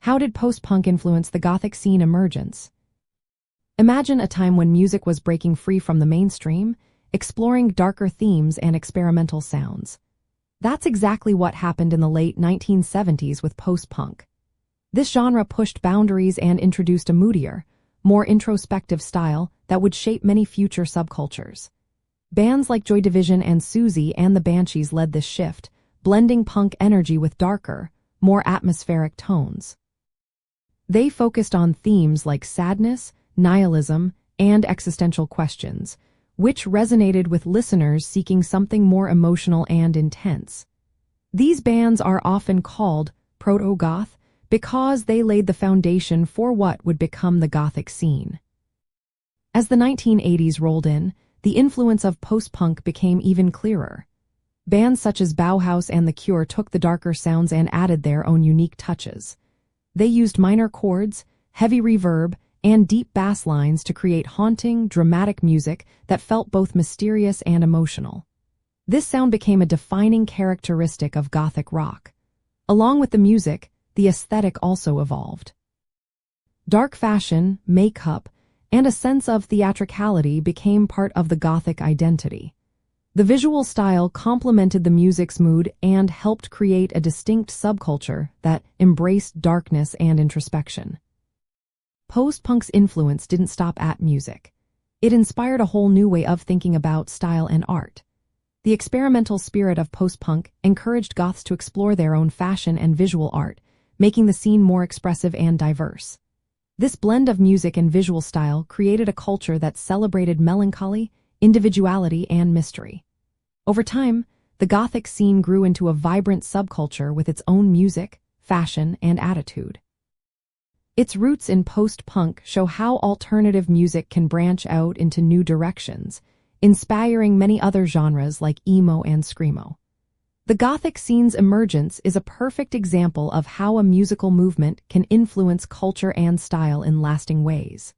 How did post-punk influence the Gothic scene emergence? Imagine a time when music was breaking free from the mainstream, exploring darker themes and experimental sounds. That's exactly what happened in the late 1970s with post-punk. This genre pushed boundaries and introduced a moodier, more introspective style that would shape many future subcultures. Bands like Joy Division and Siouxsie and the Banshees led this shift, blending punk energy with darker, more atmospheric tones. They focused on themes like sadness, nihilism, and existential questions, which resonated with listeners seeking something more emotional and intense. These bands are often called proto-goth because they laid the foundation for what would become the Gothic scene. As the 1980s rolled in, the influence of post-punk became even clearer. Bands such as Bauhaus and The Cure took the darker sounds and added their own unique touches. They used minor chords, heavy reverb, and deep bass lines to create haunting, dramatic music that felt both mysterious and emotional. This sound became a defining characteristic of Gothic rock. Along with the music, the aesthetic also evolved. Dark fashion, makeup, and a sense of theatricality became part of the Gothic identity. The visual style complemented the music's mood and helped create a distinct subculture that embraced darkness and introspection. Post-punk's influence didn't stop at music. It inspired a whole new way of thinking about style and art. The experimental spirit of post-punk encouraged goths to explore their own fashion and visual art, making the scene more expressive and diverse. This blend of music and visual style created a culture that celebrated melancholy, individuality, and mystery. Over time, the Gothic scene grew into a vibrant subculture with its own music, fashion, and attitude. Its roots in post-punk show how alternative music can branch out into new directions, inspiring many other genres like emo and Screamo. The Gothic scene's emergence is a perfect example of how a musical movement can influence culture and style in lasting ways.